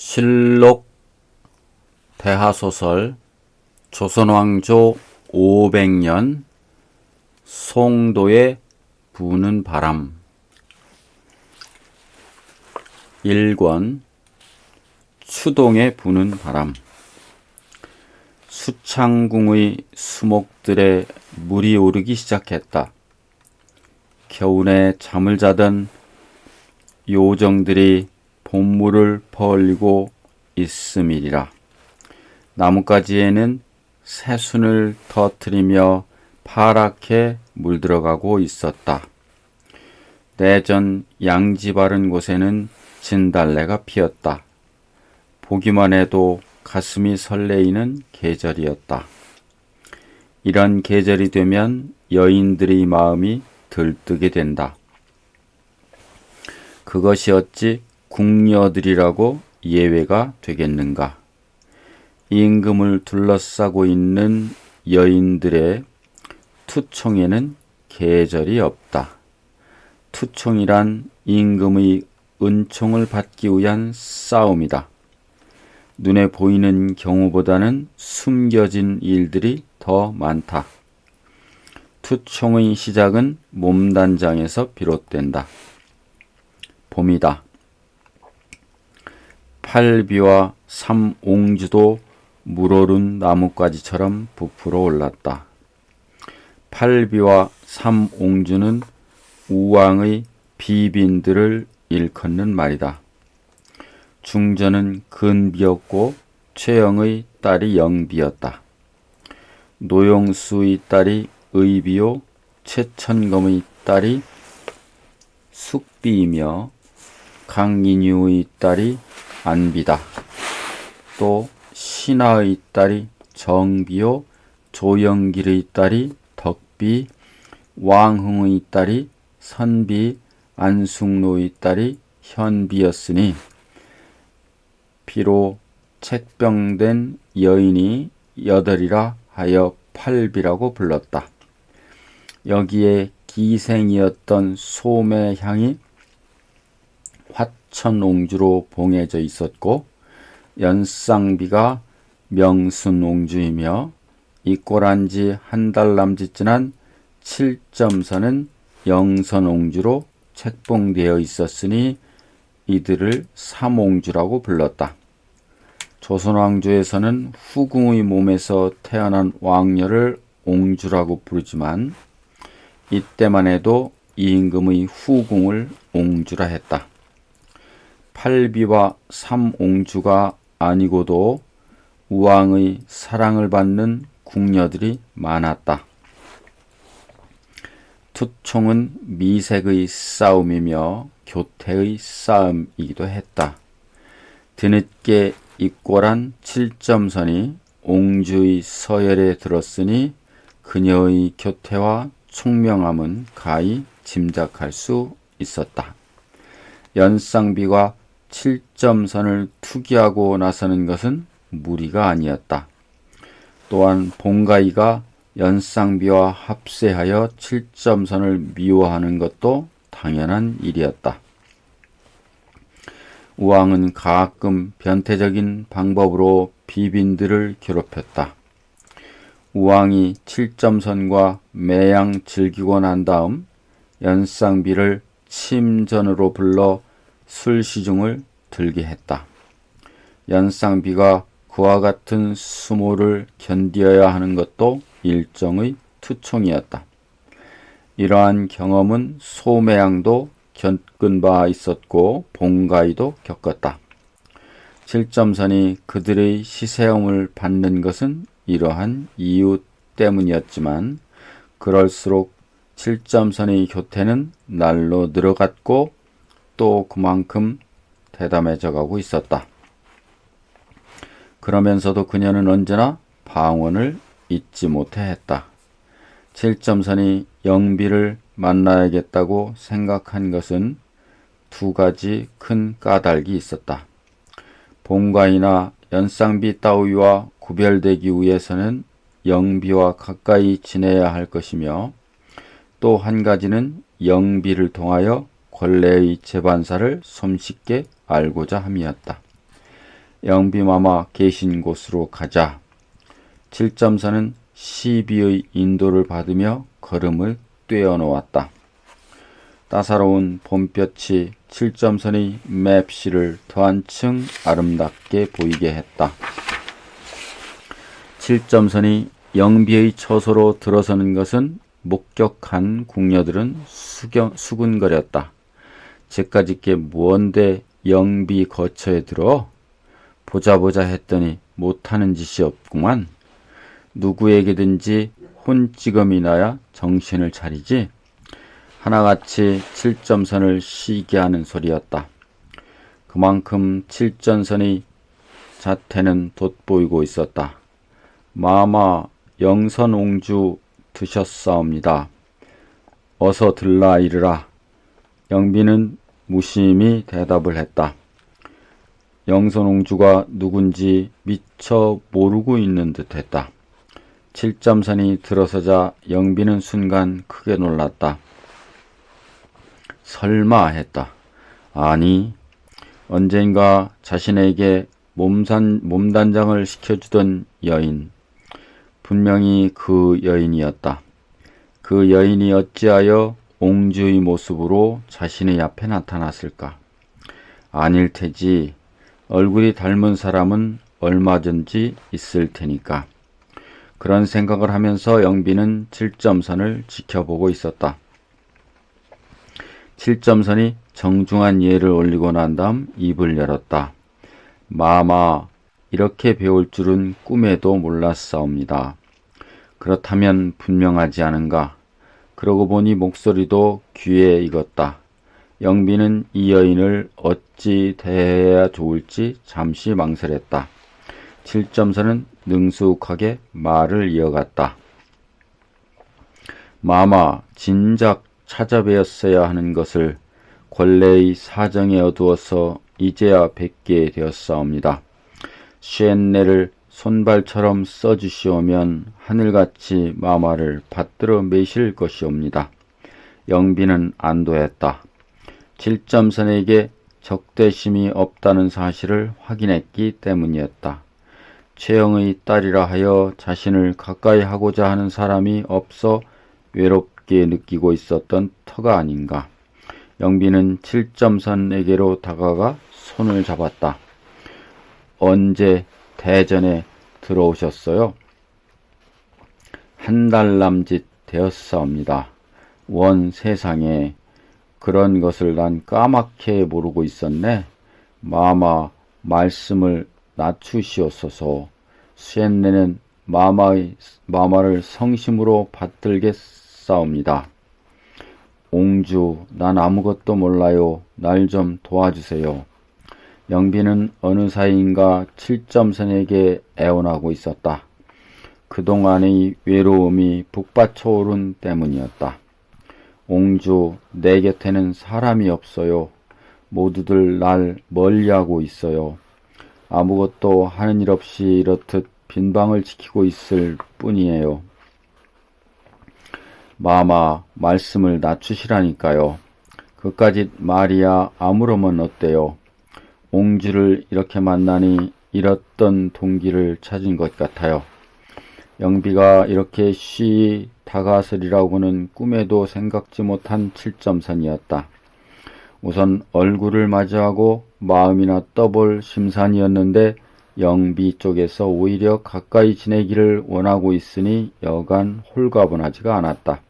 실록 대하소설 조선왕조 500년 송도에 부는 바람 1권 추동에 부는 바람. 수창궁의 수목들에 물이 오르기 시작했다. 겨우내 잠을 자던 요정들이 봄물을 벌리고 있음이리라. 나뭇가지에는 새순을 터뜨리며 파랗게 물들어가고 있었다. 내전 양지 바른 곳에는 진달래가 피었다. 보기만 해도 가슴이 설레이는 계절이었다. 이런 계절이 되면 여인들의 마음이 들뜨게 된다. 그것이 어찌 궁녀들이라고 예외가 되겠는가? 임금을 둘러싸고 있는 여인들의 투총에는 계절이 없다. 투총이란 임금의 은총을 받기 위한 싸움이다. 눈에 보이는 경우보다는 숨겨진 일들이 더 많다. 투총의 시작은 몸단장에서 비롯된다. 봄이다. 팔비와 삼옹주도 물오른 나뭇가지처럼 부풀어 올랐다. 팔비와 삼옹주는 우왕의 비빈들을 일컫는 말이다. 중전은 근비였고 최영의 딸이 영비였다. 노영수의 딸이 의비요 최천검의 딸이 숙비이며 강인유의 딸이 안비다. 또 신하의 딸이 정비요 조영길의 딸이 덕비, 왕흥의 딸이 선비, 안숙로의 딸이 현비였으니 비로 책병된 여인이 여덟이라 하여 팔비라고 불렀다. 여기에 기생이었던 소매 향이 화천옹주로 봉해져 있었고 연쌍비가 명순옹주이며 입고란지 한 달 남짓 지난 7점선은 영선옹주로 책봉되어 있었으니 이들을 삼옹주라고 불렀다. 조선왕조에서는 후궁의 몸에서 태어난 왕녀를 옹주라고 부르지만 이때만 해도 임금의 후궁을 옹주라 했다. 팔비와 삼옹주가 아니고도 우왕의 사랑을 받는 궁녀들이 많았다. 투총은 미색의 싸움이며 교태의 싸움이기도 했다. 뒤늦게 입고란 7점선이 옹주의 서열에 들었으니 그녀의 교태와 총명함은 가히 짐작할 수 있었다. 연쌍비가 7점선을 투기하고 나서는 것은 무리가 아니었다. 또한 봉가이가 연쌍비와 합세하여 7점선을 미워하는 것도 당연한 일이었다. 우왕은 가끔 변태적인 방법으로 비빈들을 괴롭혔다. 우왕이 7점선과 매양 즐기고 난 다음 연쌍비를 침전으로 불러 술시중을 들게 했다. 연쌍비가 그와 같은 수모를 견디어야 하는 것도 일종의 투총이었다. 이러한 경험은 소매양도 겪은 바 있었고 봉가이도 겪었다. 7점선이 그들의 시세움을 받는 것은 이러한 이유 때문이었지만 그럴수록 7점선의 교태는 날로 늘어갔고 또 그만큼 대담해져 가고 있었다. 그러면서도 그녀는 언제나 방언을 잊지 못해 했다. 7점선이 영비를 만나야겠다고 생각한 것은 두 가지 큰 까닭이 있었다. 봉가이나 연쌍비 따위와 구별되기 위해서는 영비와 가까이 지내야 할 것이며 또 한 가지는 영비를 통하여 권례의 재반사를 손쉽게 알고자 함이었다. 영비마마 계신 곳으로 가자. 7점선은 시비의 인도를 받으며 걸음을 떼어놓았다. 따사로운 봄볕이 7점선의 맵시를 더 한층 아름답게 보이게 했다. 7점선이 영비의 처소로 들어서는 것은 목격한 궁녀들은 수군거렸다. 제까짓게 뭔데 영비 거처에 들어? 보자 했더니 못하는 짓이 없구만. 누구에게든지 혼찌검이 나야 정신을 차리지. 하나같이 7점선을 쉬게 하는 소리였다. 그만큼 7점선의 자태는 돋보이고 있었다. 마마 영선옹주 드셨사옵니다. 어서 들라 이르라. 영비는 무심히 대답을 했다. 영선옹주가 누군지 미처 모르고 있는 듯 했다. 7점선이 들어서자 영비는 순간 크게 놀랐다. 설마 했다. 아니, 언젠가 자신에게 몸단장을 시켜주던 여인, 분명히 그 여인이었다. 그 여인이 어찌하여 옹주의 모습으로 자신의 앞에 나타났을까? 아닐 테지. 얼굴이 닮은 사람은 얼마든지 있을 테니까. 그런 생각을 하면서 영비는 7점선을 지켜보고 있었다. 7점선이 정중한 예를 올리고 난 다음 입을 열었다. 마마, 이렇게 배울 줄은 꿈에도 몰랐사옵니다. 그렇다면 분명하지 않은가? 그러고 보니 목소리도 귀에 익었다. 영비는 이 여인을 어찌 대해야 좋을지 잠시 망설였다. 7점선은 능숙하게 말을 이어갔다. 마마, 진작 찾아뵈었어야 하는 것을 권례의 사정에 어두어서 이제야 뵙게 되었사옵니다. 쉔네를 손발처럼 써주시오면 하늘같이 마마를 받들어 매실 것이옵니다. 영비는 안도했다. 7점선에게 적대심이 없다는 사실을 확인했기 때문이었다. 최영의 딸이라 하여 자신을 가까이 하고자 하는 사람이 없어 외롭게 느끼고 있었던 터가 아닌가. 영비는 7점선에게로 다가가 손을 잡았다. 언제 대전에 들어오셨어요? 한 달 남짓 되었사옵니다. 원 세상에 그런 것을 난 까맣게 모르고 있었네. 마마 말씀을 낮추시옵소서. 쉔네는 마마를 성심으로 받들겠사옵니다. 옹주, 난 아무것도 몰라요. 날 좀 도와주세요. 영비는 어느 사이인가 7점선에게 애원하고 있었다. 그동안의 외로움이 북받쳐오른 때문이었다. 옹주, 내 곁에는 사람이 없어요. 모두들 날 멀리하고 있어요. 아무것도 하는 일 없이 이렇듯 빈방을 지키고 있을 뿐이에요. 마마, 말씀을 낮추시라니까요. 그까짓 말이야 아무러면 어때요? 옹주를 이렇게 만나니 잃었던 동기를 찾은 것 같아요. 영비가 이렇게 쉬이 다가서리라고는 꿈에도 생각지 못한 7점선이었다. 우선 얼굴을 마주하고 마음이나 떠볼 심산이었는데 영비 쪽에서 오히려 가까이 지내기를 원하고 있으니 여간 홀가분하지가 않았다.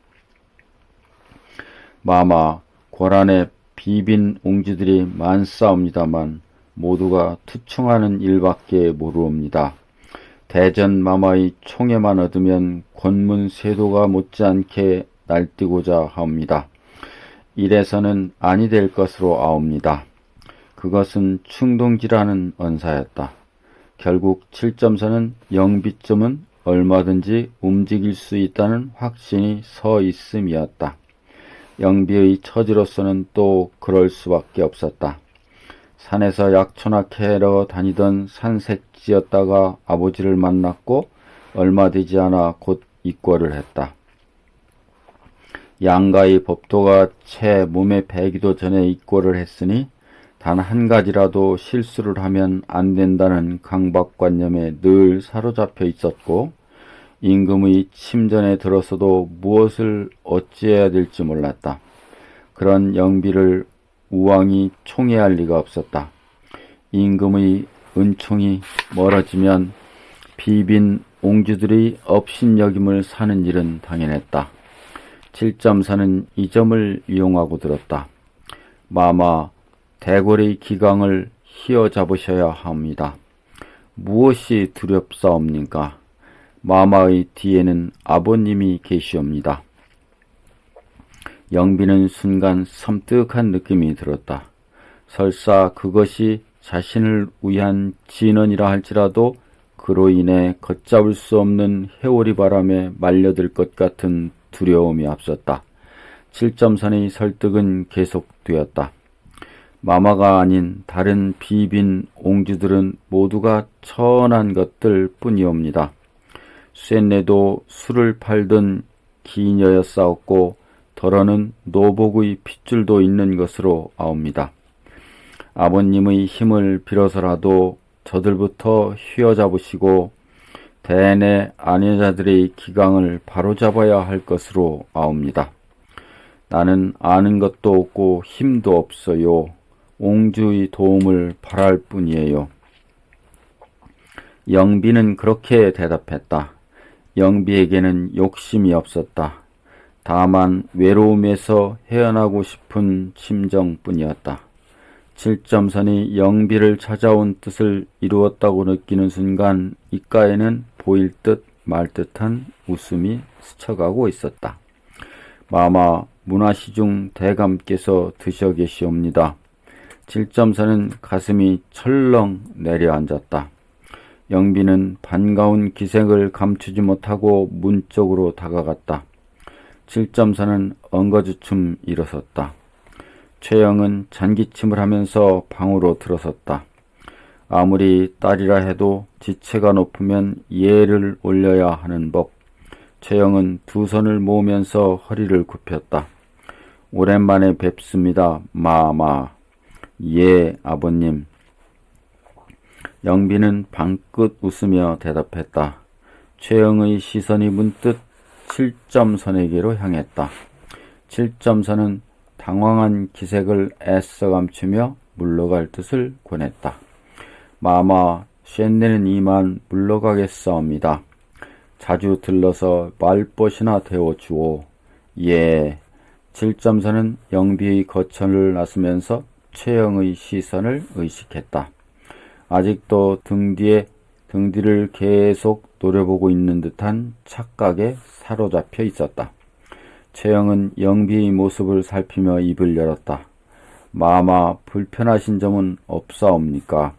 마마, 고란에 비빈 옹주들이 많사옵니다만 모두가 투청하는 일밖에 모르옵니다. 대전 마마의 총애만 얻으면 권문 세도가 못지않게 날뛰고자 합니다. 이래서는 아니 될 것으로 아옵니다. 그것은 충동지라는 언사였다. 결국 7점선은 영비쯤은 얼마든지 움직일 수 있다는 확신이 서 있음이었다. 영비의 처지로서는 또 그럴 수밖에 없었다. 산에서 약초나 캐러 다니던 산색지였다가 아버지를 만났고 얼마 되지 않아 곧 입궐을 했다. 양가의 법도가 채 몸에 배기도 전에 입궐을 했으니 단 한 가지라도 실수를 하면 안 된다는 강박관념에 늘 사로잡혀 있었고 임금의 침전에 들어서도 무엇을 어찌해야 될지 몰랐다. 그런 영비를 우왕이 총애할 리가 없었다. 임금의 은총이 멀어지면 비빈 옹주들이 업신여김을 사는 일은 당연했다. 7.4는 이 점을 이용하고 들었다. 마마, 대궐의 기강을 휘어잡으셔야 합니다. 무엇이 두렵사옵니까? 마마의 뒤에는 아버님이 계시옵니다. 영비는 순간 섬뜩한 느낌이 들었다. 설사 그것이 자신을 위한 진언이라 할지라도 그로 인해 걷잡을 수 없는 해오리 바람에 말려들 것 같은 두려움이 앞섰다. 7.3의 설득은 계속되었다. 마마가 아닌 다른 비빈 옹주들은 모두가 천한 것들 뿐이옵니다. 쇠내도 술을 팔던 기녀였사옵고 더러는 노복의 핏줄도 있는 것으로 아옵니다. 아버님의 힘을 빌어서라도 저들부터 휘어잡으시고 대내 아내자들의 기강을 바로잡아야 할 것으로 아옵니다. 나는 아는 것도 없고 힘도 없어요. 옹주의 도움을 바랄 뿐이에요. 영비는 그렇게 대답했다. 영비에게는 욕심이 없었다. 다만 외로움에서 헤어나고 싶은 심정뿐이었다. 7.3이 영비를 찾아온 뜻을 이루었다고 느끼는 순간 입가에는 보일 듯 말 듯한 웃음이 스쳐가고 있었다. 마마, 문화시중 대감께서 드셔 계시옵니다. 7.4는 가슴이 철렁 내려앉았다. 영비는 반가운 기색을 감추지 못하고 문 쪽으로 다가갔다. 7.4는 엉거주춤 일어섰다. 최영은 잔기침을 하면서 방으로 들어섰다. 아무리 딸이라 해도 지체가 높으면 예를 올려야 하는 법. 최영은 두 손을 모으면서 허리를 굽혔다. 오랜만에 뵙습니다, 마마. 예, 아버님. 영비는 방긋 웃으며 대답했다. 최영의 시선이 문득 7.선에게로 향했다. 7.선은 당황한 기색을 애써 감추며 물러갈 뜻을 권했다. 마마, 쇤내는 이만 물러가겠사옵니다. 자주 들러서 말벗이나 데워주오. 예. 7.선은 영비의 거천을 나서면서 최영의 시선을 의식했다. 아직도 등 뒤를 계속 노려보고 있는 듯한 착각에 사로잡혀 있었다. 최영은 영비의 모습을 살피며 입을 열었다. 마마, 불편하신 점은 없사옵니까?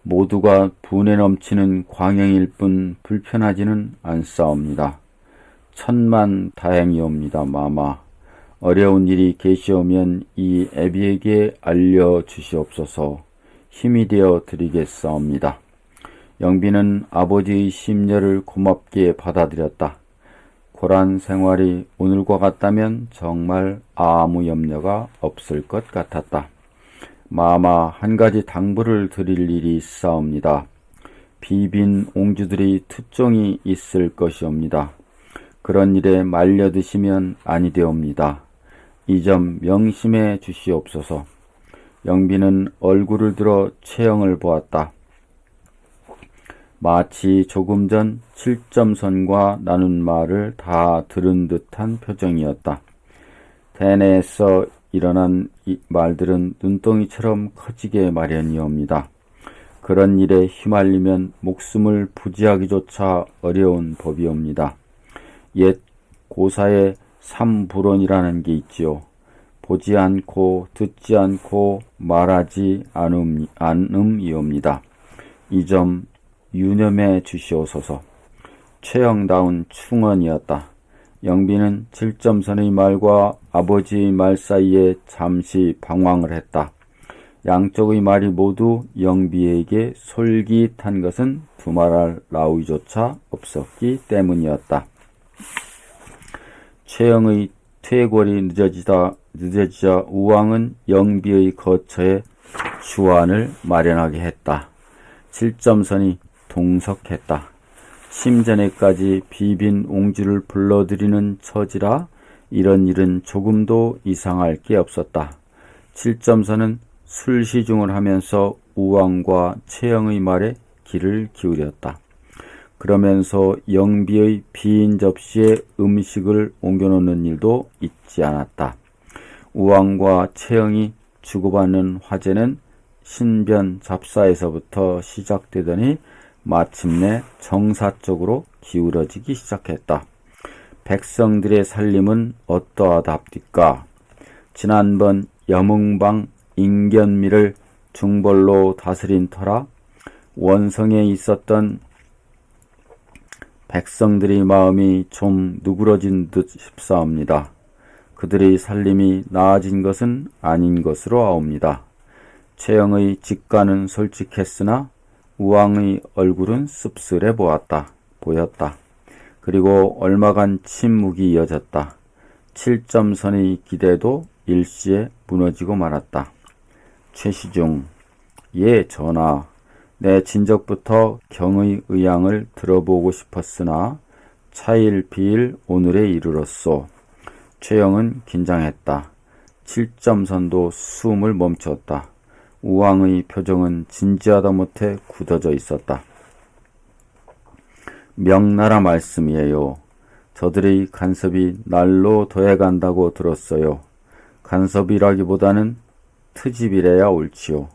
모두가 분에 넘치는 광영일 뿐 불편하지는 않사옵니다. 천만 다행이옵니다, 마마. 어려운 일이 계시오면 이 애비에게 알려주시옵소서. 힘이 되어 드리겠사옵니다. 영비는 아버지의 심려를 고맙게 받아들였다. 고란 생활이 오늘과 같다면 정말 아무 염려가 없을 것 같았다. 마마, 한 가지 당부를 드릴 일이 있사옵니다. 비빈 옹주들이 투종이 있을 것이옵니다. 그런 일에 말려드시면 아니되옵니다. 이 점 명심해 주시옵소서. 영비는 얼굴을 들어 최영을 보았다. 마치 조금 전 7.선과 나눈 말을 다 들은 듯한 표정이었다. 대내에서 일어난 이 말들은 눈덩이처럼 커지게 마련이옵니다. 그런 일에 휘말리면 목숨을 부지하기조차 어려운 법이옵니다. 옛 고사에 삼불언이라는 게 있지요. 보지 않고 듣지 않고 말하지 않음이옵니다. 이 점 유념해 주시옵소서. 최영다운 충언이었다. 영비는 7.선의 말과 아버지의 말 사이에 잠시 방황을 했다. 양쪽의 말이 모두 영비에게 솔깃한 것은 두말할 나위조차 없었기 때문이었다. 최영의 퇴궐이 늦어지자 우왕은 영비의 거처에 주안을 마련하게 했다. 7점선이 동석했다. 심전에까지 비빈 옹주를 불러들이는 처지라 이런 일은 조금도 이상할 게 없었다. 7점선은 술시중을 하면서 우왕과 최영의 말에 귀를 기울였다. 그러면서 영비의 빈 접시에 음식을 옮겨놓는 일도 잊지 않았다. 우왕과 최영이 주고받는 화제는 신변 잡사에서부터 시작되더니 마침내 정사 쪽으로 기울어지기 시작했다. 백성들의 살림은 어떠하답니까? 지난번 여몽방 인견미를 중벌로 다스린 터라 원성에 있었던 백성들의 마음이 좀 누그러진 듯 싶사옵니다. 그들의 살림이 나아진 것은 아닌 것으로 아옵니다. 최영의 직가는 솔직했으나 우왕의 얼굴은 씁쓸해 보였다. 그리고 얼마간 침묵이 이어졌다. 7점선의 기대도 일시에 무너지고 말았다. 최시중, 예 전하, 내 진적부터 경의 의향을 들어보고 싶었으나 차일피일 오늘에 이르렀소. 최영은 긴장했다. 7점선도 숨을 멈췄다. 우왕의 표정은 진지하다 못해 굳어져 있었다. 명나라 말씀이에요. 저들의 간섭이 날로 더해간다고 들었어요. 간섭이라기보다는 트집이래야 옳지요.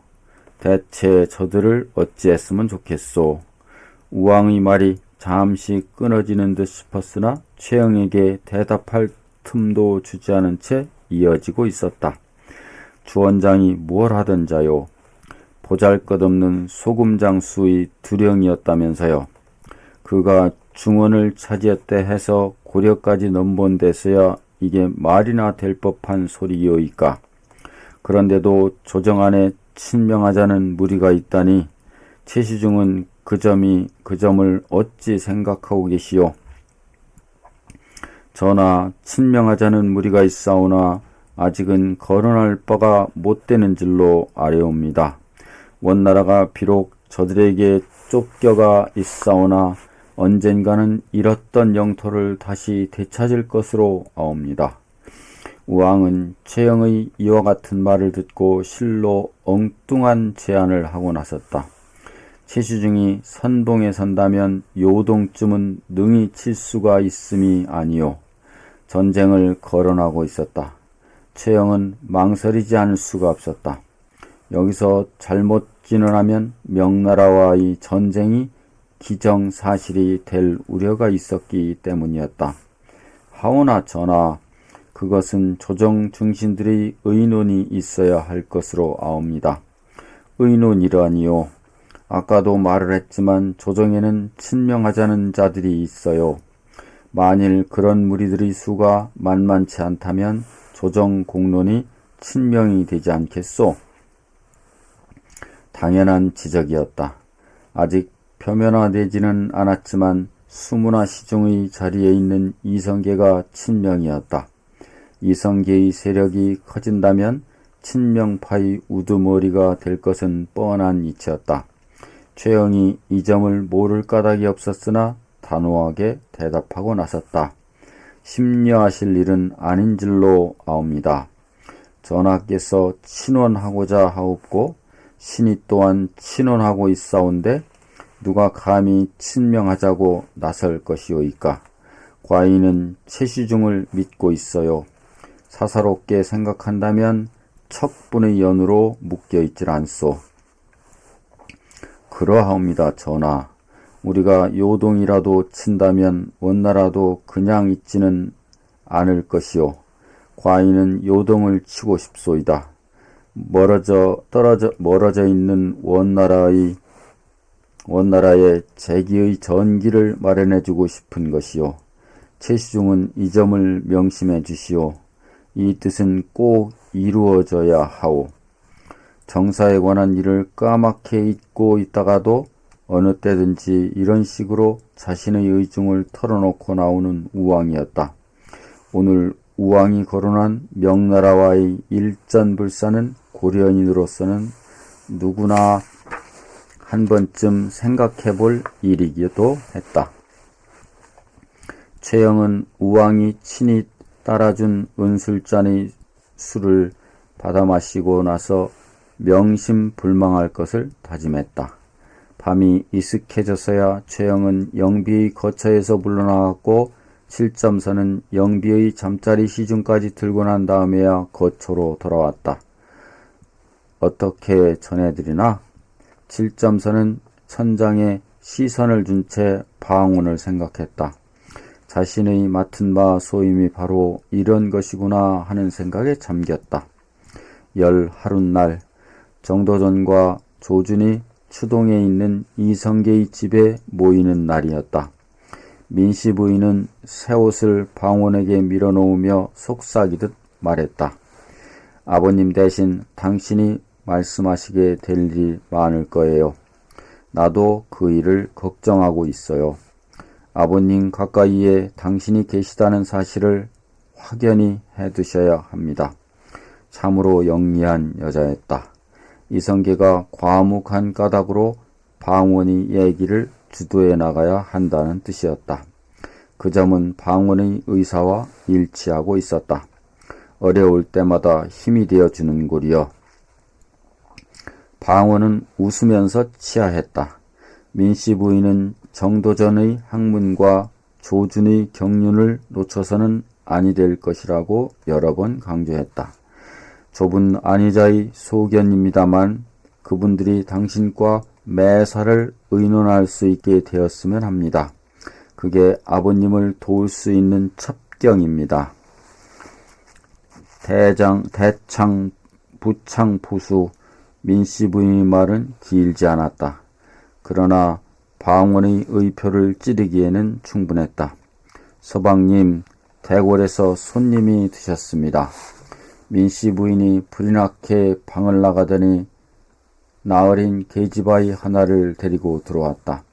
대체 저들을 어찌했으면 좋겠소. 우왕의 말이 잠시 끊어지는 듯 싶었으나 최영에게 대답할 틈도 주지 않은 채 이어지고 있었다. 주원장이 뭘 하던 자요. 보잘것없는 소금장수의 두령이었다면서요. 그가 중원을 차지했대 해서 고려까지 넘본 데서야 이게 말이나 될 법한 소리요이까. 그런데도 조정 안에 친명하자는 무리가 있다니 최시중은 그 점을 어찌 생각하고 계시오? 전하, 친명하자는 무리가 있사오나 아직은 거론할 바가 못 되는 줄로 아뢰옵니다. 원나라가 비록 저들에게 쫓겨가 있사오나 언젠가는 잃었던 영토를 다시 되찾을 것으로 아옵니다. 우왕은 최영의 이와 같은 말을 듣고 실로 엉뚱한 제안을 하고 나섰다. 최시중이 선봉에 선다면 요동쯤은 능히 칠 수가 있음이 아니오. 전쟁을 거론하고 있었다. 최영은 망설이지 않을 수가 없었다. 여기서 잘못 진언하면 명나라와의 전쟁이 기정사실이 될 우려가 있었기 때문이었다. 하오나 전하, 그것은 조정 중신들의 의논이 있어야 할 것으로 아옵니다. 의논이라니요. 아까도 말을 했지만 조정에는 친명하자는 자들이 있어요. 만일 그런 무리들의 수가 만만치 않다면 조정 공론이 친명이 되지 않겠소? 당연한 지적이었다. 아직 표면화되지는 않았지만 수문화 시중의 자리에 있는 이성계가 친명이었다. 이성계의 세력이 커진다면 친명파의 우두머리가 될 것은 뻔한 이치였다. 최영이 이 점을 모를 까닭이 없었으나 단호하게 대답하고 나섰다. 심려하실 일은 아닌 줄로 아옵니다. 전하께서 친원하고자 하옵고 신이 또한 친원하고 있사온데 누가 감히 친명하자고 나설 것이오이까. 과인은 최시중을 믿고 있어요. 사사롭게 생각한다면 척분의 연으로 묶여있질 않소. 그러하옵니다, 전하. 우리가 요동이라도 친다면 원나라도 그냥 있지는 않을 것이요. 과인은 요동을 치고 싶소이다. 멀어져 있는 원나라에 재기의 전기를 마련해주고 싶은 것이요. 최시중은 이 점을 명심해 주시오. 이 뜻은 꼭 이루어져야 하오. 정사에 관한 일을 까맣게 잊고 있다가도 어느 때든지 이런 식으로 자신의 의중을 털어놓고 나오는 우왕이었다. 오늘 우왕이 거론한 명나라와의 일전불사는 고려인으로서는 누구나 한 번쯤 생각해볼 일이기도 했다. 최영은 우왕이 친히 따라준 은술잔의 술을 받아 마시고 나서 명심불망할 것을 다짐했다. 밤이 이슥해져서야 최영은 영비의 거처에서 물러나갔고 7점선은 영비의 잠자리 시중까지 들고 난 다음에야 거처로 돌아왔다. 어떻게 전해드리나? 7점선은 천장에 시선을 준 채 방언을 생각했다. 자신의 맡은 바 소임이 바로 이런 것이구나 하는 생각에 잠겼다. 열 하룻날 정도전과 조준이 추동에 있는 이성계의 집에 모이는 날이었다. 민씨 부인은 새 옷을 방원에게 밀어놓으며 속삭이듯 말했다. 아버님 대신 당신이 말씀하시게 될 일이 많을 거예요. 나도 그 일을 걱정하고 있어요. 아버님 가까이에 당신이 계시다는 사실을 확연히 해두셔야 합니다. 참으로 영리한 여자였다. 이성계가 과묵한 까닭으로 방원의 얘기를 주도해 나가야 한다는 뜻이었다. 그 점은 방원의 의사와 일치하고 있었다. 어려울 때마다 힘이 되어주는 꼴이여. 방원은 웃으면서 치하했다. 민씨 부인은 정도전의 학문과 조준의 경륜을 놓쳐서는 아니 될 것이라고 여러 번 강조했다. 좁은 안위자의 소견입니다만 그분들이 당신과 매사를 의논할 수 있게 되었으면 합니다. 그게 아버님을 도울 수 있는 첩경입니다. 대창, 부창, 부수, 민씨 부인의 말은 길지 않았다. 그러나 방원의 의표를 찌르기에는 충분했다. 서방님, 대궐에서 손님이 드셨습니다. 민씨 부인이 불이 나게 방을 나가더니 나으린 계집아이 하나를 데리고 들어왔다.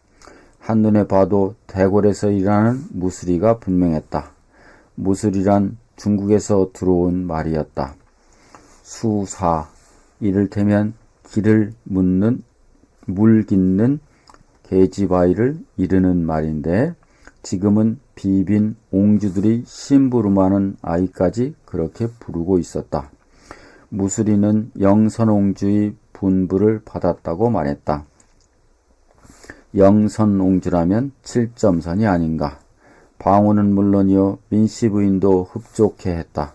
한눈에 봐도 대궐에서 일하는 무술이가 분명했다. 무술이란 중국에서 들어온 말이었다. 수사, 이를테면 길을 묻는, 물 깃는 계집아이를 이르는 말인데 지금은 비빈 옹주들이 심부름하는 아이까지 그렇게 부르고 있었다. 무술이는 영선옹주의 분부를 받았다고 말했다. 영선옹주라면 7점선이 아닌가. 방원은 물론이요 민씨 부인도 흡족해 했다.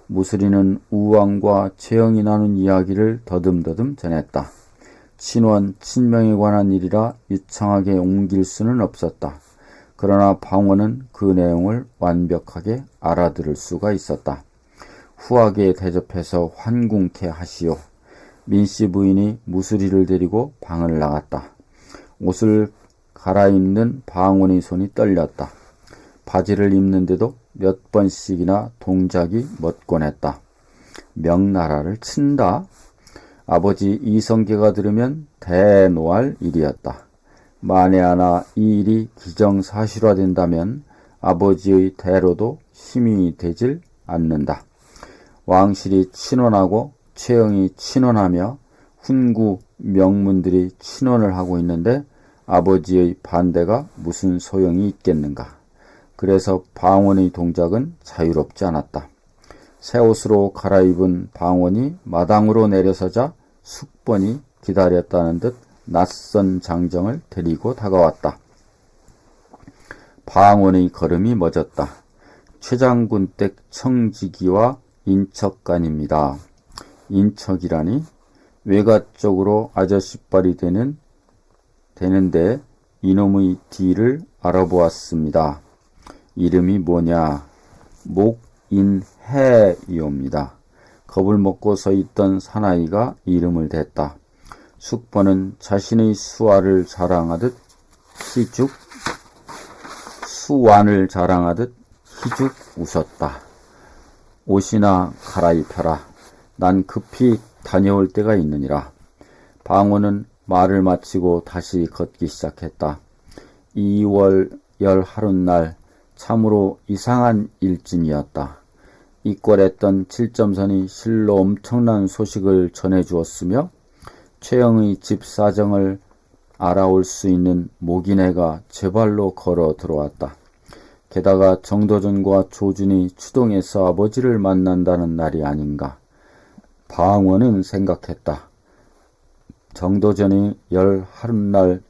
무술이는 우왕과 최영이 나눈 이야기를 더듬더듬 전했다. 친원, 친명에 관한 일이라 유창하게 옮길 수는 없었다. 그러나 방원은 그 내용을 완벽하게 알아들을 수가 있었다. 후하게 대접해서 환궁케 하시오. 민씨 부인이 무술이를 데리고 방을 나갔다. 옷을 갈아입는 방원의 손이 떨렸다. 바지를 입는데도 몇 번씩이나 동작이 멎곤 했다. 명나라를 친다? 아버지 이성계가 들으면 대노할 일이었다. 만에 하나 이 일이 기정사실화된다면 아버지의 대로도 힘이 되질 않는다. 왕실이 친원하고 최영이 친원하며 훈구 명문들이 친원을 하고 있는데 아버지의 반대가 무슨 소용이 있겠는가. 그래서 방원의 동작은 자유롭지 않았다. 새 옷으로 갈아입은 방원이 마당으로 내려서자 숙번이 기다렸다는 듯 낯선 장정을 데리고 다가왔다. 방원의 걸음이 멎었다. 최장군 댁 청지기와 인척간입니다. 인척이라니? 외가 쪽으로 아저씨발이 되는데 이놈의 뒤를 알아보았습니다. 이름이 뭐냐? 목인해이옵니다. 겁을 먹고 서 있던 사나이가 이름을 댔다. 숙번은 자신의 수완을 자랑하듯 희죽 웃었다. 옷이나 갈아입혀라. 난 급히 다녀올 때가 있느니라. 방원은 말을 마치고 다시 걷기 시작했다. 2월 열 하룻날 참으로 이상한 일진이었다. 이꼴했던 7점선이 실로 엄청난 소식을 전해주었으며 최영의 집 사정을 알아올 수 있는 목인애가 제 발로 걸어 들어왔다. 게다가 정도전과 조준이 추동해서 아버지를 만난다는 날이 아닌가. 방원은 생각했다. 정도전이 11날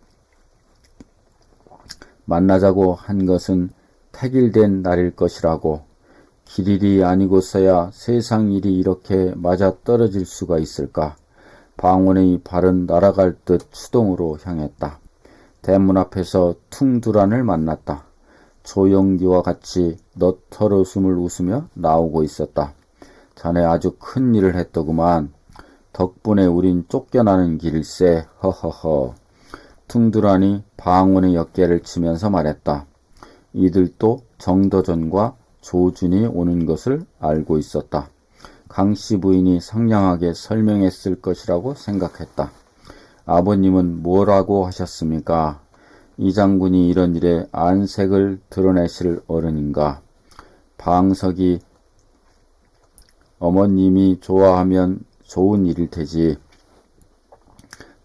만나자고 한 것은 택일된 날일 것이라고. 길일이 아니고서야 세상 일이 이렇게 맞아떨어질 수가 있을까. 방원의 발은 날아갈 듯 추동으로 향했다. 대문 앞에서 퉁두란을 만났다. 조영기와 같이 너털웃음을 웃으며 나오고 있었다. 자네 아주 큰 일을 했더구만. 덕분에 우린 쫓겨나는 길일세. 허허허. 퉁두란이 방원의 어깨를 치면서 말했다. 이들도 정도전과 조준이 오는 것을 알고 있었다. 강씨 부인이 상냥하게 설명했을 것이라고 생각했다. 아버님은 뭐라고 하셨습니까? 이 장군이 이런 일에 안색을 드러내실 어른인가? 방석이 어머님이 좋아하면 좋은 일일 테지.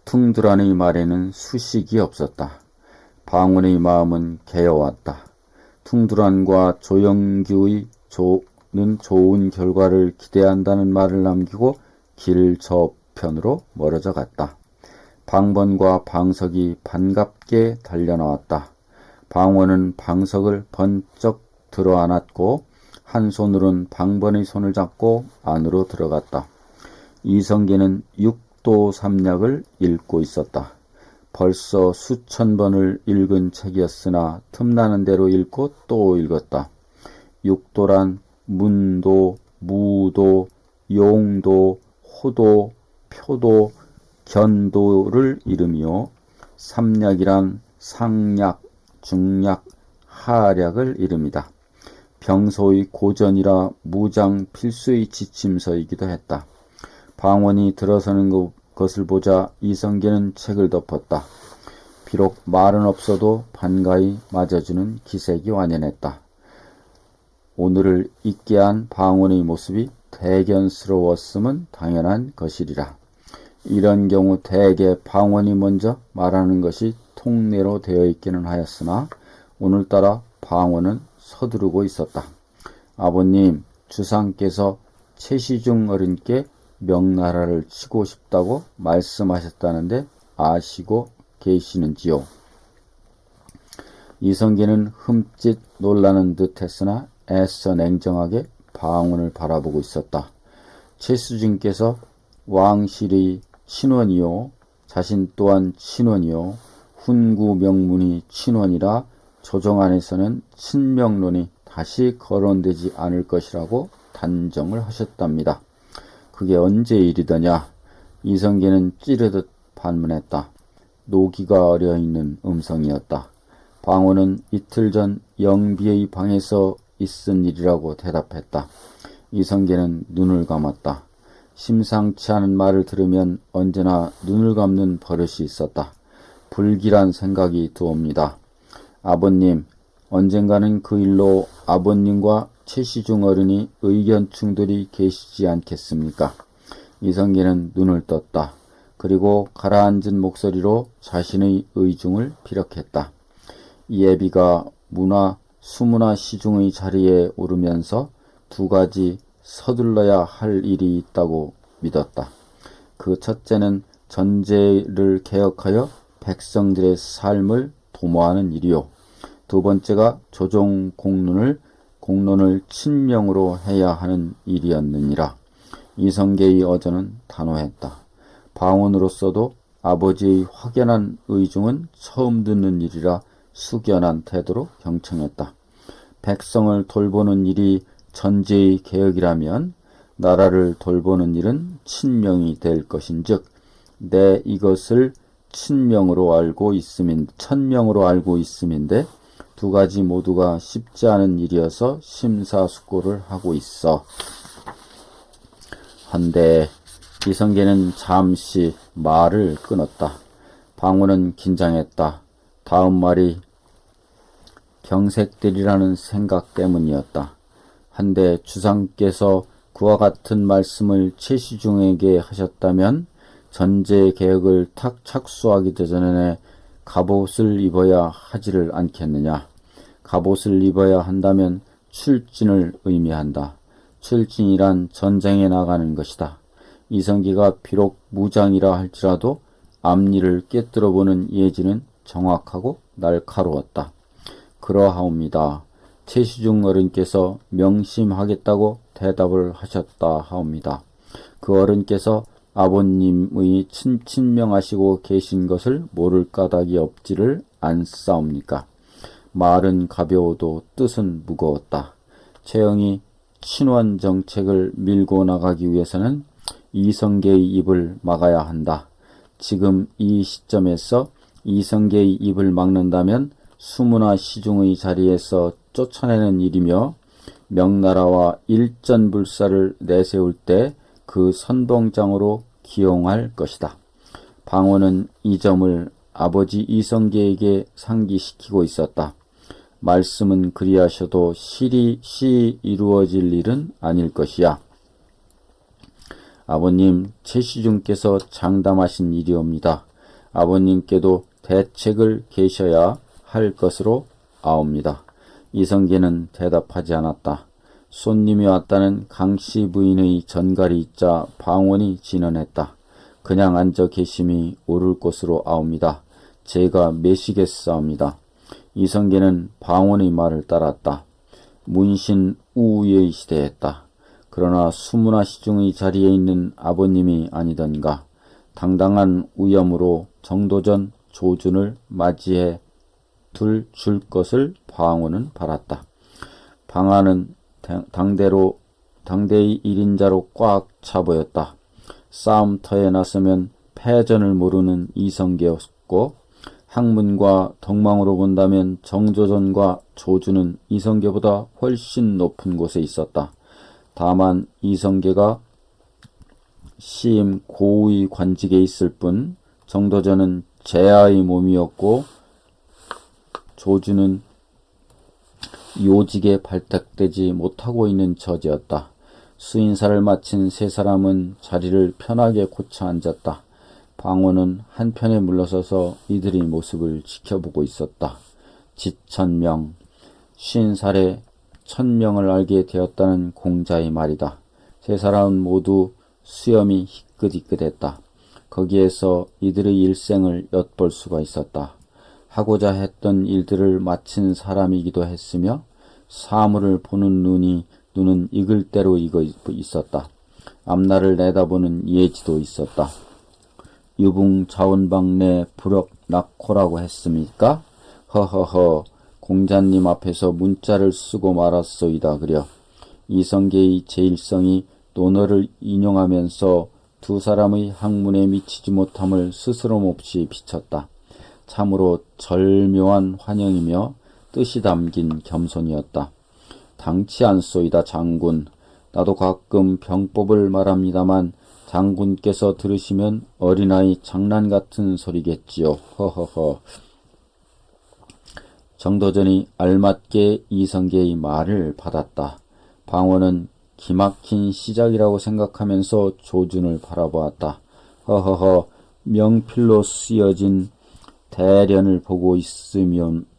퉁두란의 말에는 수식이 없었다. 방원의 마음은 개어왔다. 퉁두란과 조영규의 는 좋은 결과를 기대한다는 말을 남기고 길 저편으로 멀어져 갔다. 방번과 방석이 반갑게 달려나왔다. 방원은 방석을 번쩍 들어안았고 한 손으로는 방번의 손을 잡고 안으로 들어갔다. 이성계는 육도 삼략을 읽고 있었다. 벌써 수천 번을 읽은 책이었으나 틈나는 대로 읽고 또 읽었다. 육도란 문도, 무도, 용도, 호도, 표도, 견도를 이르며 삼략이란 상략, 중략, 하략을 이릅니다. 병소의 고전이라 무장 필수의 지침서이기도 했다. 방원이 들어서는 것을 보자 이성계는 책을 덮었다. 비록 말은 없어도 반가이 맞아주는 기색이 완연했다. 오늘을 있게 한 방원의 모습이 대견스러웠음은 당연한 것이리라. 이런 경우 대개 방원이 먼저 말하는 것이 통례로 되어 있기는 하였으나 오늘따라 방원은 서두르고 있었다. 아버님, 주상께서 최시중 어른께 명나라를 치고 싶다고 말씀하셨다는데 아시고 계시는지요? 이성계는 흠칫 놀라는 듯 했으나 애써 냉정하게 방원을 바라보고 있었다. 최수진께서 왕실의 친원이요, 자신 또한 친원이요, 훈구 명문이 친원이라 조정 안에서는 친명론이 다시 거론되지 않을 것이라고 단정을 하셨답니다. 그게 언제 일이더냐? 이성계는 찌르듯 반문했다. 노기가 어려있는 음성이었다. 방원은 이틀 전 영비의 방에서 있은 일이라고 대답했다. 이성계는 눈을 감았다. 심상치 않은 말을 들으면 언제나 눈을 감는 버릇이 있었다. 불길한 생각이 들어옵니다. 아버님, 언젠가는 그 일로 아버님과 최시중 어른이 의견 충돌이 계시지 않겠습니까? 이성계는 눈을 떴다. 그리고 가라앉은 목소리로 자신의 의중을 피력했다. 예비가 수문화 시중의 자리에 오르면서 두 가지 서둘러야 할 일이 있다고 믿었다. 그 첫째는 전제를 개혁하여 백성들의 삶을 도모하는 일이요. 두 번째가 조정 공론을 친명으로 해야 하는 일이었느니라. 이성계의 어조는 단호했다. 방원으로서도 아버지의 확연한 의중은 처음 듣는 일이라 숙연한 태도로 경청했다. 백성을 돌보는 일이 전제의 개혁이라면 나라를 돌보는 일은 친명이 될 것인즉 내 이것을 천명으로 알고 있음인데 두 가지 모두가 쉽지 않은 일이어서 심사숙고를 하고 있어. 한데 이성계는 잠시 말을 끊었다. 방원은 긴장했다. 다음 말이 경색되리라는 생각 때문이었다. 한데 주상께서 그와 같은 말씀을 최시중에게 하셨다면 전제 계획을 탁 착수하기도 전에 갑옷을 입어야 하지를 않겠느냐. 갑옷을 입어야 한다면 출진을 의미한다. 출진이란 전쟁에 나가는 것이다. 이성계가 비록 무장이라 할지라도 앞니를 꿰뚫어보는 예지는 정확하고 날카로웠다. 그러하옵니다. 최시중 어른께서 명심하겠다고 대답을 하셨다 하옵니다. 그 어른께서 아버님의 친명하시고 계신 것을 모를 까닭이 없지를 않사옵니까? 말은 가벼워도 뜻은 무거웠다. 최영이 친원 정책을 밀고 나가기 위해서는 이성계의 입을 막아야 한다. 지금 이 시점에서 이성계의 입을 막는다면 수문화 시중의 자리에서 쫓아내는 일이며 명나라와 일전불사를 내세울 때 그 선봉장으로 기용할 것이다. 방원은 이 점을 아버지 이성계에게 상기시키고 있었다. 말씀은 그리하셔도 실이 이루어질 일은 아닐 것이야. 아버님, 최시중께서 장담하신 일이옵니다. 아버님께도 대책을 계셔야 할 것으로 아옵니다. 이성계는 대답하지 않았다. 손님이 왔다는 강씨 부인의 전갈이 있자 방원이 진언했다. 그냥 앉아 계심이 옳을 것으로 아옵니다. 제가 매시겠사옵니다. 이성계는 방원의 말을 따랐다. 문신 우의 시대였다. 그러나 수문화 시중의 자리에 있는 아버님이 아니던가. 당당한 우염으로 정도전 조준을 맞이해 줄 것을 방원은 바랐다. 방안은 당대의 1인자로 꽉 차 보였다. 싸움터에 나서면 패전을 모르는 이성계였고 학문과 덕망으로 본다면 정조전과 조주는 이성계보다 훨씬 높은 곳에 있었다. 다만 이성계가 시임 고의 관직에 있을 뿐 정도전은 제하의 몸이었고 조주는 요직에 발탁되지 못하고 있는 처지였다. 수인사를 마친 세 사람은 자리를 편하게 고쳐 앉았다. 방원은 한편에 물러서서 이들의 모습을 지켜보고 있었다. 지천명, 50살에 1000명을 알게 되었다는 공자의 말이다. 세 사람은 모두 수염이 희끗희끗했다. 거기에서 이들의 일생을 엿볼 수가 있었다. 하고자 했던 일들을 마친 사람이기도 했으며 사물을 보는 눈은 익을 대로 익어 있었다. 앞날을 내다보는 예지도 있었다. 유붕자원방내 불억낙호라고 했습니까? 허허허, 공자님 앞에서 문자를 쓰고 말았소이다 그려. 이성계의 제일성이 논어를 인용하면서 두 사람의 학문에 미치지 못함을 스스럼 없이 비쳤다. 참으로 절묘한 환영이며 뜻이 담긴 겸손이었다. 당치 않소이다 장군. 나도 가끔 병법을 말합니다만 장군께서 들으시면 어린아이 장난 같은 소리겠지요. 허허허. 정도전이 알맞게 이성계의 말을 받았다. 방원은 기막힌 시작이라고 생각하면서 조준을 바라보았다. 허허허, 명필로 쓰여진 대련을 보고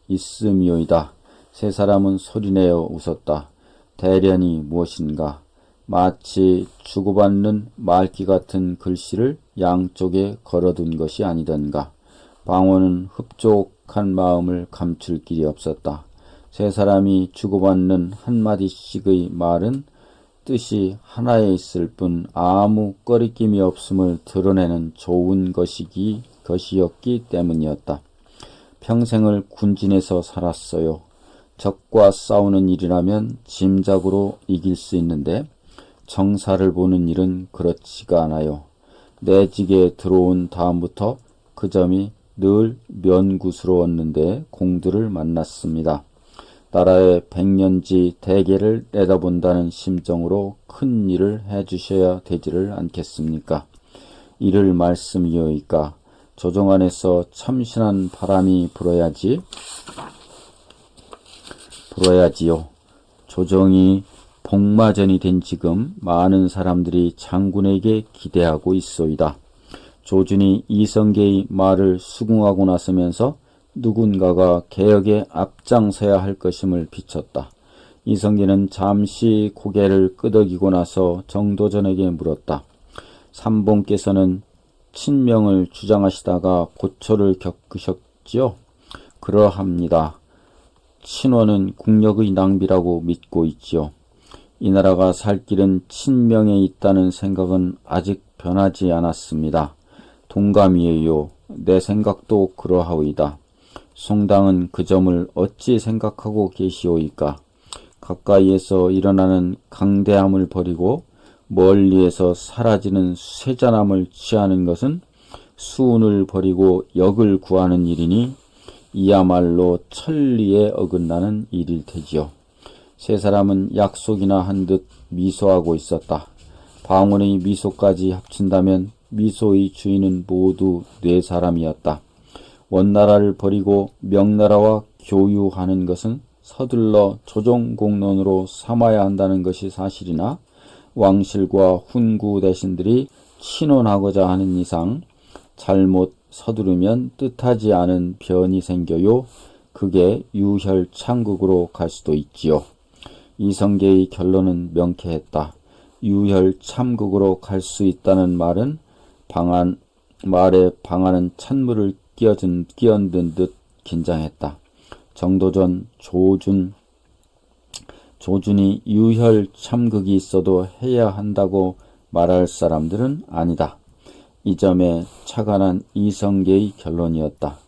있으미오이다. 세 사람은 소리내어 웃었다. 대련이 무엇인가? 마치 주고받는 말기 같은 글씨를 양쪽에 걸어둔 것이 아니던가. 방원은 흡족한 마음을 감출 길이 없었다. 세 사람이 주고받는 한마디씩의 말은 뜻이 하나에 있을 뿐 아무 꺼리낌이 없음을 드러내는 좋은 것이었기 때문이었다. 평생을 군진에서 살았어요. 적과 싸우는 일이라면 짐작으로 이길 수 있는데 정사를 보는 일은 그렇지가 않아요. 내 직에 들어온 다음부터 그 점이 늘 면구스러웠는데 공들을 만났습니다. 나라의 백년지 대계를 내다본다는 심정으로 큰 일을 해주셔야 되지를 않겠습니까? 이를 말씀이오이까. 조정 안에서 참신한 바람이 불어야지요. 조정이 복마전이 된 지금 많은 사람들이 장군에게 기대하고 있소이다. 조준이 이성계의 말을 수긍하고 나서면서 누군가가 개혁에 앞장서야 할 것임을 비쳤다. 이성계는 잠시 고개를 끄덕이고 나서 정도전에게 물었다. 삼봉께서는 친명을 주장하시다가 고초를 겪으셨지요? 그러합니다. 친원은 국력의 낭비라고 믿고 있지요. 이 나라가 살 길은 친명에 있다는 생각은 아직 변하지 않았습니다. 동감이에요. 내 생각도 그러하오이다. 송당은 그 점을 어찌 생각하고 계시오이까? 가까이에서 일어나는 강대함을 버리고 멀리에서 사라지는 쇠잔함을 취하는 것은 수운을 버리고 역을 구하는 일이니 이야말로 천리에 어긋나는 일일 테지요. 세 사람은 약속이나 한 듯 미소하고 있었다. 방언의 미소까지 합친다면 미소의 주인은 모두 네 사람이었다. 원나라를 버리고 명나라와 교유하는 것은 서둘러 조정공론으로 삼아야 한다는 것이 사실이나 왕실과 훈구 대신들이 친원하고자 하는 이상 잘못 서두르면 뜻하지 않은 변이 생겨요. 그게 유혈창극으로 갈 수도 있지요. 이성계의 결론은 명쾌했다. 유혈참극으로 갈 수 있다는 말은 말에 방아는 찬물을 끼얹은 듯 긴장했다. 정도전 조준이 유혈참극이 있어도 해야 한다고 말할 사람들은 아니다. 이 점에 착안한 이성계의 결론이었다.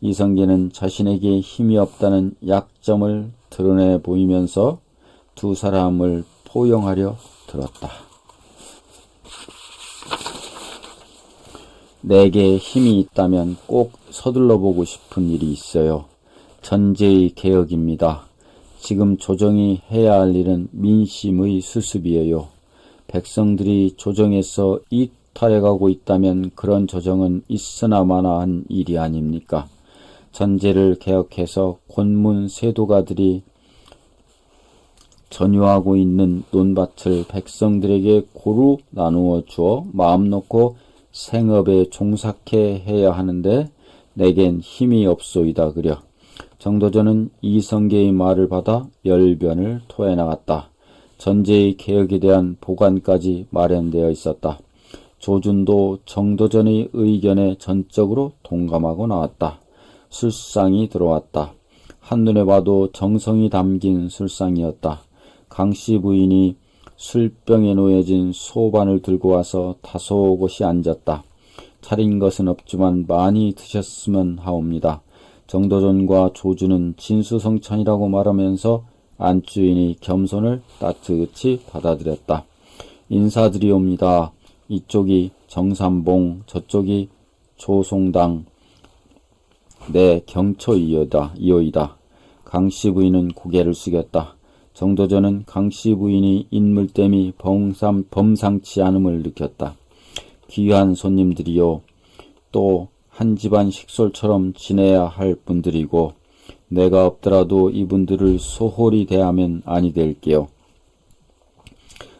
이성계는 자신에게 힘이 없다는 약점을 드러내 보이면서 두 사람을 포용하려 들었다. 내게 힘이 있다면 꼭 서둘러 보고 싶은 일이 있어요. 전제의 개혁입니다. 지금 조정이 해야 할 일은 민심의 수습이에요. 백성들이 조정에서 이탈해가고 있다면 그런 조정은 있으나 마나 한 일이 아닙니까? 전제를 개혁해서 권문 세도가들이 전유하고 있는 논밭을 백성들에게 고루 나누어 주어 마음 놓고 생업에 종삭해 해야 하는데 내겐 힘이 없소이다 그려. 정도전은 이성계의 말을 받아 열변을 토해나갔다. 전제의 개혁에 대한 보관까지 마련되어 있었다. 조준도 정도전의 의견에 전적으로 동감하고 나왔다. 술상이 들어왔다. 한눈에 봐도 정성이 담긴 술상이었다. 강씨 부인이 술병에 놓여진 소반을 들고 와서 다소곳이 앉았다. 차린 것은 없지만 많이 드셨으면 하옵니다. 정도전과 조준은 진수성찬이라고 말하면서 안주인이 겸손을 따뜻이 받아들였다. 인사드리옵니다. 이쪽이 정삼봉, 저쪽이 조송당, 내 경처이오이다. 강씨 부인은 고개를 숙였다. 정도전은 강씨 부인이 인물됨이 범상치 않음을 느꼈다. 귀한 손님들이요. 또 한 집안 식솔처럼 지내야 할 분들이고 내가 없더라도 이분들을 소홀히 대하면 아니 될게요.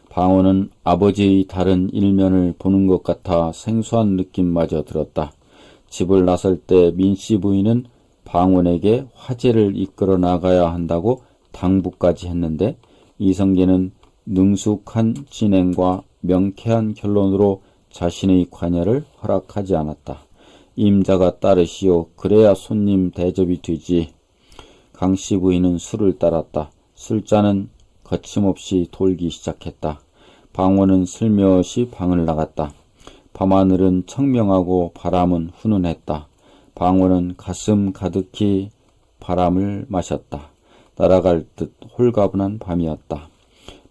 방언은 아버지의 다른 일면을 보는 것 같아 생소한 느낌마저 들었다. 집을 나설 때 민씨 부인은 방언에게 화제를 이끌어 나가야 한다고 당부까지 했는데 이성계는 능숙한 진행과 명쾌한 결론으로 자신의 관여를 허락하지 않았다. 임자가 따르시오. 그래야 손님 대접이 되지. 강씨 부인은 술을 따랐다. 술잔은 거침없이 돌기 시작했다. 방언은 슬며시 방을 나갔다. 밤하늘은 청명하고 바람은 훈훈했다. 방언은 가슴 가득히 바람을 마셨다. 날아갈 듯 홀가분한 밤이었다.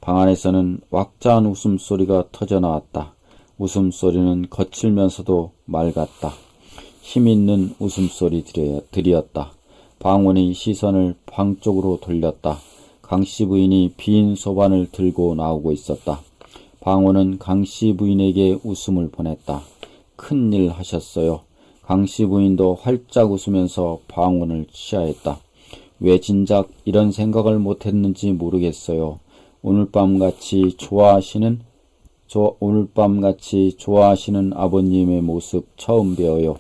방 안에서는 왁자한 웃음소리가 터져나왔다. 웃음소리는 거칠면서도 맑았다. 힘있는 웃음소리들이었다. 방언의 시선을 방 쪽으로 돌렸다. 강씨 부인이 빈 소반을 들고 나오고 있었다. 방언은 강씨 부인에게 웃음을 보냈다. 큰일 하셨어요. 강씨 부인도 활짝 웃으면서 방언을 치하했다. 왜 진작 이런 생각을 못했는지 모르겠어요. 오늘 밤같이 좋아하시는 아버님의 모습 처음 배워요.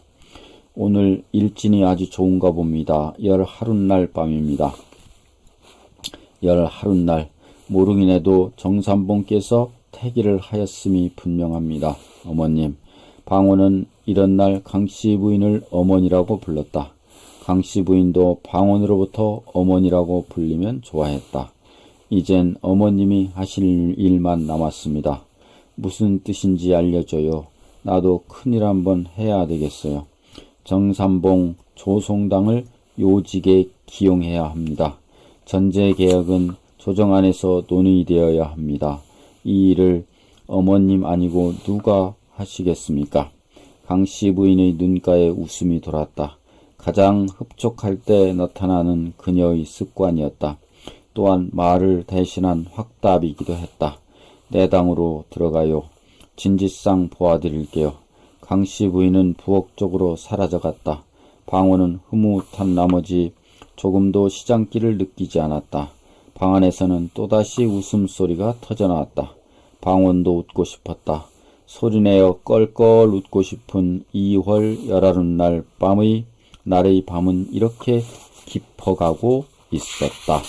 오늘 일진이 아주 좋은가 봅니다. 11날 밤입니다. 11날 모르긴해도 정삼봉께서 태기를 하였음이 분명합니다. 어머님, 방원은 이런 날 강씨 부인을 어머니라고 불렀다. 강씨 부인도 방원으로부터 어머니라고 불리면 좋아했다. 이젠 어머님이 하실 일만 남았습니다. 무슨 뜻인지 알려줘요. 나도 큰일 한번 해야 되겠어요. 정삼봉 조송당을 요직에 기용해야 합니다. 전제개혁은 조정 안에서 논의되어야 합니다. 이 일을 어머님 아니고 누가 하시겠습니까? 강씨 부인의 눈가에 웃음이 돌았다. 가장 흡족할 때 나타나는 그녀의 습관이었다. 또한 말을 대신한 확답이기도 했다. 내 당으로 들어가요. 진지상 보아드릴게요. 강씨 부인은 부엌 쪽으로 사라져갔다. 방원은 흐뭇한 나머지 조금도 시장기를 느끼지 않았다. 방 안에서는 또다시 웃음소리가 터져나왔다. 방원도 웃고 싶었다. 소리내어 껄껄 웃고 싶은 2월 11날 날의 밤은 이렇게 깊어가고 있었다.